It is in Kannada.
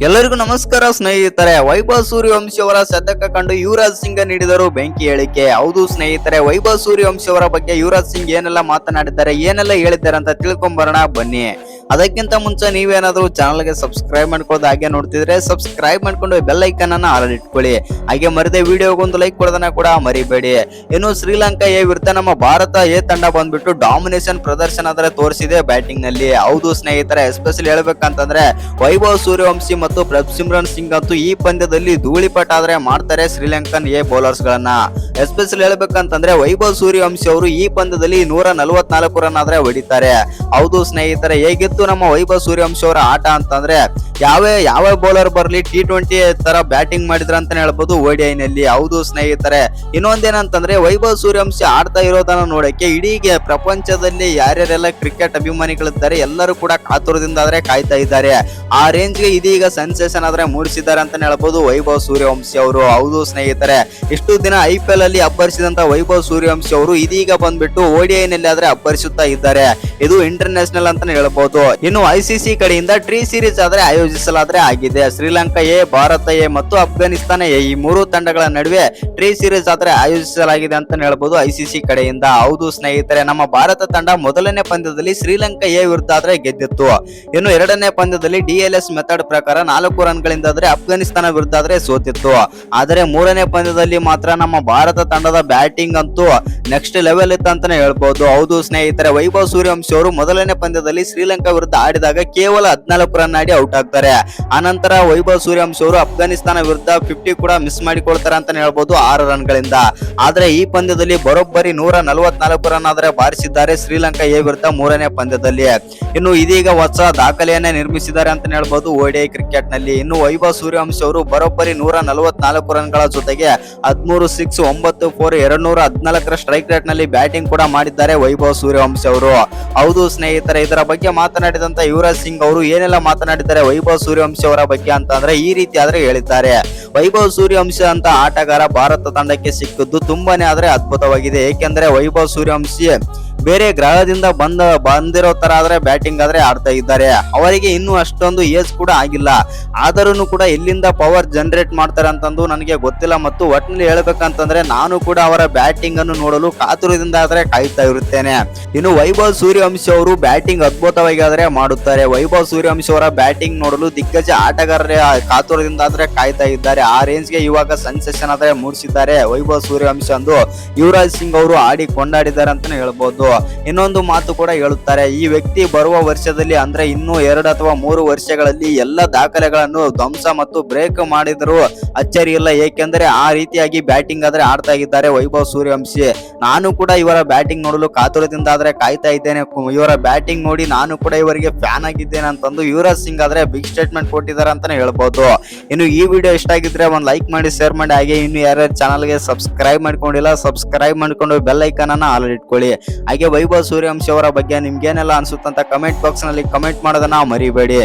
ಎಲ್ಲರಿಗೂ ನಮಸ್ಕಾರ ಸ್ನೇಹಿತರೆ. ವೈಭವ್ ಸೂರ್ಯವಂಶಿ ಅವರ ಶತಕ ಕಂಡು ಯುವರಾಜ್ ಸಿಂಗ್ ನೀಡಿದರು ಬೆಂಕಿ ಹೇಳಿಕೆ. ಹೌದು ಸ್ನೇಹಿತರೆ, ವೈಭವ್ ಸೂರ್ಯವಂಶಿ ಅವರ ಬಗ್ಗೆ ಯುವರಾಜ್ ಸಿಂಗ್ ಏನೆಲ್ಲ ಮಾತನಾಡಿದ್ದಾರೆ, ಏನೆಲ್ಲ ಹೇಳಿದ್ದಾರೆ ಅಂತ ತಿಳ್ಕೊಂಬರೋಣ ಬನ್ನಿ. ಅದಕ್ಕಿಂತ ಮುಂಚೆ ನೀವೇನಾದ್ರೂ ಚಾನಲ್ಗೆ ಸಬ್ಸ್ಕ್ರೈಬ್ ಮಾಡ್ಕೊಳ್ಳೋದು ಹಾಗೆ ನೋಡ್ತಿದ್ರೆ ಸಬ್ಸ್ಕ್ರೈಬ್ ಮಾಡ್ಕೊಂಡು ಬೆಲ್ ಐಕನ್ ಅನ್ನ ಆಲ್ ಇಟ್ಕೊಳ್ಳಿ. ಹಾಗೆ ಮರಿದೆ ವಿಡಿಯೋಗೊಂದು ಲೈಕ್ ಕೊಡೋದನ್ನ ಕೂಡ ಮರಿಬೇಡಿ. ಇನ್ನು ಶ್ರೀಲಂಕಾ ಎ ವಿರುದ್ಧ ನಮ್ಮ ಭಾರತ ಎ ತಂಡ ಬಂದ್ಬಿಟ್ಟು ಡಾಮಿನೇಷನ್ ಪ್ರದರ್ಶನ ತೋರಿಸಿದೆ ಬ್ಯಾಟಿಂಗ್ ನಲ್ಲಿ. ಹೌದು ಸ್ನೇಹಿತರೆ, ಎಸ್ಪೆಷಲಿ ಹೇಳ್ಬೇಕಂತಂದ್ರೆ ವೈಭವ್ ಸೂರ್ಯವಂಶಿ ಮತ್ತು ಪ್ರಭ್ಸಿಮ್ರನ್ ಸಿಂಗ್ ಅಂತೂ ಈ ಪಂದ್ಯದಲ್ಲಿ ಧೂಳಿಪಟ ಆದ್ರೆ ಮಾಡ್ತಾರೆ ಶ್ರೀಲಂಕನ್ ಎ ಬೌಲರ್ಸ್ ಗಳನ್ನ. ಎಸ್ಪೆಷಲಿ ಹೇಳ್ಬೇಕಂತಂದ್ರೆ ವೈಭವ್ ಸೂರ್ಯವಂಶಿ ಅವರು ಈ ಪಂದ್ಯದಲ್ಲಿ 144 ರನ್ ಆದ್ರೆ ಹೊಡಿತಾರೆ. ಹೌದು ಸ್ನೇಹಿತರೆ, ಹೇಗಿತ್ತು ನಮ್ಮ ವೈಭವ್ ಸೂರ್ಯವಂಶಿ ಅವರ ಆಟ ಅಂತಂದ್ರೆ ಯಾವ ಬೌಲರ್ ಬರ್ಲಿ T20 ತರ ಬ್ಯಾಟಿಂಗ್ ಮಾಡಿದ್ರ ಅಂತಾನೆ ಹೇಳ್ಬೋದು ODI ನಲ್ಲಿ. ಹೌದು ಸ್ನೇಹಿತರೆ, ಇನ್ನೊಂದೇನಂತಂದ್ರೆ ವೈಭವ್ ಸೂರ್ಯವಂಶಿ ಆಡ್ತಾ ಇರೋದನ್ನ ನೋಡಕ್ಕೆ ಇಡೀ ಪ್ರಪಂಚದಲ್ಲಿ ಯಾರ್ಯಾರೆಲ್ಲ ಕ್ರಿಕೆಟ್ ಅಭಿಮಾನಿಗಳಿದ್ದಾರೆ ಎಲ್ಲರೂ ಕೂಡ ಕಾತುರದಿಂದ ಆದ್ರೆ ಕಾಯ್ತಾ ಇದ್ದಾರೆ. ಆ ರೇಂಜ್ ಗೆ ಇದೀಗ ಸೆನ್ಸೇಷನ್ ಆದ್ರೆ ಮೂಡಿಸಿದ್ದಾರೆ ಅಂತಾನೆ ಹೇಳ್ಬೋದು ವೈಭವ್ ಸೂರ್ಯವಂಶಿ ಅವರು. ಹೌದು ಸ್ನೇಹಿತರೆ, ಇಷ್ಟು ದಿನ IPL ಅಲ್ಲಿ ಅಬ್ಬರಿಸಿದಂತ ವೈಭವ್ ಸೂರ್ಯವಂಶಿ ಅವರು ಇದೀಗ ಬಂದ್ಬಿಟ್ಟು ODI ನಲ್ಲಿ ಆದ್ರೆ ಅಬ್ಬರಿಸುತ್ತಾ ಇದ್ದಾರೆ. ಇದು ಇಂಟರ್ನ್ಯಾಷನಲ್ ಅಂತಾನೆ ಹೇಳ್ಬೋದು. ಇನ್ನು ICC ಕಡೆಯಿಂದ ಟ್ರೀ ಸೀರೀಸ್ ಆದ್ರೆ ಆಯೋಜಿಸಲಾದ್ರೆ ಆಗಿದೆ. ಶ್ರೀಲಂಕಾ ಎ, ಭಾರತ ಎ ಮತ್ತು ಅಫ್ಘಾನಿಸ್ತಾನ ಎ ಈ ಮೂರು ತಂಡಗಳ ನಡುವೆ ಟ್ರೀ ಸೀರೀಸ್ ಆದ್ರೆ ಆಯೋಜಿಸಲಾಗಿದೆ ಅಂತ ಹೇಳ್ಬೋದು ICC ಕಡೆಯಿಂದ. ಹೌದು ಸ್ನೇಹಿತರೆ, ನಮ್ಮ ಭಾರತ ತಂಡ ಮೊದಲನೇ ಪಂದ್ಯದಲ್ಲಿ ಶ್ರೀಲಂಕಾ ಎ ವಿರುದ್ಧ ಆದ್ರೆ ಗೆದ್ದಿತ್ತು. ಇನ್ನು ಎರಡನೇ ಪಂದ್ಯದಲ್ಲಿ DLS ಮೆಥಡ್ ಪ್ರಕಾರ 4 ರನ್ ಗಳಿಂದ ಆದ್ರೆ ಅಫ್ಘಾನಿಸ್ತಾನ ವಿರುದ್ಧ ಆದ್ರೆ ಸೋತಿತ್ತು. ಆದರೆ ಮೂರನೇ ಪಂದ್ಯದಲ್ಲಿ ಮಾತ್ರ ನಮ್ಮ ಭಾರತ ತಂಡದ ಬ್ಯಾಟಿಂಗ್ ಅಂತೂ ನೆಕ್ಸ್ಟ್ ಲೆವೆಲ್ ಇತ್ತು ಅಂತಾನೆ ಹೇಳ್ಬೋದು. ಹೌದು ಸ್ನೇಹಿತರೆ, ವೈಭವ್ ಸೂರ್ಯವಂಶಿ ಅವರು ಮೊದಲನೇ ಪಂದ್ಯದಲ್ಲಿ ಶ್ರೀಲಂಕಾ ವಿರುದ್ಧ ಆಡಿದಾಗ ಕೇವಲ 14 ರನ್ ಆಡಿ ಔಟ್ ಆಗ್ತಾರೆ. ಆನಂತರ ವೈಭವ್ ಸೂರ್ಯವಂಶಿ ಅವರು ಅಫ್ಘಾನಿಸ್ತಾನ ವಿರುದ್ಧ 50 ಕೂಡ ಮಿಸ್ ಮಾಡಿಕೊಳ್ತಾರೆ ಅಂತಾನೆ ಹೇಳ್ಬೋದು 6 ರನ್ ಗಳಿಂದ. ಆದ್ರೆ ಈ ಪಂದ್ಯದಲ್ಲಿ ಬರೋಬ್ಬರಿ 144 ರನ್ ಆದ್ರೆ ಬಾರಿಸಿದ್ದಾರೆ ಶ್ರೀಲಂಕಾ ಎ ವಿರುದ್ಧ ಮೂರನೇ ಪಂದ್ಯದಲ್ಲಿ. ಇನ್ನು ಇದೀಗ ಹೊಸ ದಾಖಲೆಯನ್ನೇ ನಿರ್ಮಿಸಿದ್ದಾರೆ ಅಂತ ಹೇಳ್ಬೋದು ODI ಕ್ರಿಕೆಟ್ ನಲ್ಲಿ. ಇನ್ನು ವೈಭವ್ ಸೂರ್ಯವಂಶಿ ಅವರು ಬರೋಬ್ಬರಿ 144 ರನ್ ಗಳ ಜೊತೆಗೆ 13 ಸಿಕ್ಸ್ 9 4 214 ಸ್ಟ್ರೈಕ್ ರೇಟ್ ನಲ್ಲಿ ಬ್ಯಾಟಿಂಗ್ ಕೂಡ ಮಾಡಿದ್ದಾರೆ ವೈಭವ್ ಸೂರ್ಯವಂಶಿ ಅವರು. ಹೌದು ಸ್ನೇಹಿತರೆ, ಇದರ ಬಗ್ಗೆ ಮಾತನಾಡಿದಂತ ಯುವರಾಜ್ ಸಿಂಗ್ ಅವರು ಏನೆಲ್ಲ ಮಾತನಾಡಿದ್ದಾರೆ ವೈಭವ್ ಸೂರ್ಯವಂಶಿ ಅವರ ಬಗ್ಗೆ ಅಂತ ಅಂದ್ರೆ ಈ ರೀತಿ ಆದ್ರೆ ಹೇಳಿದ್ದಾರೆ. ವೈಭವ್ ಸೂರ್ಯವಂಶಿ ಅಂತ ಆಟಗಾರ ಭಾರತ ತಂಡಕ್ಕೆ ಸಿಕ್ಕಿದ್ದು ತುಂಬಾನೇ ಆದ್ರೆ ಅದ್ಭುತವಾಗಿದೆ. ಏಕೆಂದ್ರೆ ವೈಭವ್ ಸೂರ್ಯವಂಶಿ ಬೇರೆ ಗ್ರಹದಿಂದ ಬಂದಿರೋ ತರ ಆದ್ರೆ ಬ್ಯಾಟಿಂಗ್ ಆದ್ರೆ ಆಡ್ತಾ ಇದ್ದಾರೆ. ಅವರಿಗೆ ಇನ್ನೂ ಅಷ್ಟೊಂದು ಏಜ್ ಕೂಡ ಆಗಿಲ್ಲ, ಆದರೂ ಕೂಡ ಎಲ್ಲಿಂದ ಪವರ್ ಜನರೇಟ್ ಮಾಡ್ತಾರೆ ಅಂತಂದು ನನಗೆ ಗೊತ್ತಿಲ್ಲ. ಮತ್ತು ಒಟ್ಟಿನಲ್ಲಿ ಹೇಳ್ಬೇಕಂತಂದ್ರೆ ನಾನು ಕೂಡ ಅವರ ಬ್ಯಾಟಿಂಗ್ ಅನ್ನು ನೋಡಲು ಕಾತುರದಿಂದ ಆದ್ರೆ ಕಾಯ್ತಾ ಇರುತ್ತೇನೆ. ಇನ್ನು ವೈಭವ್ ಸೂರ್ಯವಂಶಿ ಅವರು ಬ್ಯಾಟಿಂಗ್ ಅದ್ಭುತವಾಗಿ ಆದ್ರೆ ಮಾಡುತ್ತಾರೆ. ವೈಭವ್ ಸೂರ್ಯವಂಶಿ ಅವರ ಬ್ಯಾಟಿಂಗ್ ನೋಡಲು ದಿಗ್ಗಜ ಆಟಗಾರರೇ ಕಾತುರದಿಂದ ಆದ್ರೆ ಕಾಯ್ತಾ ಇದ್ದಾರೆ. ಆ ರೇಂಜ್ ಗೆ ಇವಾಗ ಸೆನ್ಸೇಷನ್ ಆದ್ರೆ ಮೂಡಿಸಿದ್ದಾರೆ ವೈಭವ್ ಸೂರ್ಯವಂಶಿ ಎಂದು ಯುವರಾಜ್ ಸಿಂಗ್ ಅವರು ಆಡಿ ಕೊಂಡಾಡಿದ್ದಾರೆ ಅಂತಾನೆ ಹೇಳ್ಬೋದು. ಇನ್ನೊಂದು ಮಾತು ಕೂಡ ಹೇಳುತ್ತಾರೆ, ಈ ವ್ಯಕ್ತಿ ಬರುವ ವರ್ಷದಲ್ಲಿ ಅಂದ್ರೆ ಇನ್ನು 2 ಅಥವಾ 3 ವರ್ಷಗಳಲ್ಲಿ ಎಲ್ಲ ದಾಖಲೆಗಳನ್ನು ಧ್ವಂಸ ಮತ್ತು ಬ್ರೇಕ್ ಮಾಡಿದರೂ ಅಚ್ಚರಿ ಇಲ್ಲ. ಏಕೆಂದರೆ ಆ ರೀತಿಯಾಗಿ ಬ್ಯಾಟಿಂಗ್ ಆದ್ರೆ ಆಡ್ತಾ ಇದ್ದಾರೆ ವೈಭವ್ ಸೂರ್ಯವಂಶಿ. ನಾನು ಕೂಡ ಇವರ ಬ್ಯಾಟಿಂಗ್ ನೋಡಲು ಕಾತುರದಿಂದ ಆದ್ರೆ ಕಾಯ್ತಾ ಇದ್ದೇನೆ. ಇವರ ಬ್ಯಾಟಿಂಗ್ ನೋಡಿ ನಾನು ಕೂಡ ಇವರಿಗೆ ಫ್ಯಾನ್ ಆಗಿದ್ದೇನೆ ಅಂತಂದು ಯುವರಾಜ್ ಸಿಂಗ್ ಆದ್ರೆ ಬಿಗ್ ಸ್ಟೇಟ್ಮೆಂಟ್ ಕೊಟ್ಟಿದ್ದಾರೆ ಅಂತಾನೆ ಹೇಳ್ಬೋದು. ಇನ್ನು ಈ ವಿಡಿಯೋ ಇಷ್ಟ ಆಗಿದ್ರೆ ಒಂದು ಲೈಕ್ ಮಾಡಿ, ಶೇರ್ ಮಾಡಿ. ಹಾಗೆ ಇನ್ನು ಯಾರ್ಯಾರು ಚಾನಲ್ಗೆ ಸಬ್ಸ್ಕ್ರೈಬ್ ಮಾಡ್ಕೊಂಡಿಲ್ಲ ಸಬ್ಸ್ಕ್ರೈಬ್ ಮಾಡ್ಕೊಂಡು ಬೆಲ್ ಐಕಾನ್ ಅನ್ನ ಆಲ್ ಇಟ್ಕೊಳ್ಳಿ. ಹಾಗೆ ವೈಭವ್ ಸೂರ್ಯವಂಶಿ ಅವರ ಬಗ್ಗೆ ನಿಮ್ಗೇನೆಲ್ಲ ಅನ್ಸುತ್ತಂತ ಕಮೆಂಟ್ ಬಾಕ್ಸ್ ನಲ್ಲಿ ಕಮೆಂಟ್ ಮಾಡೋದನ್ನ ಮರಿಬೇಡಿ.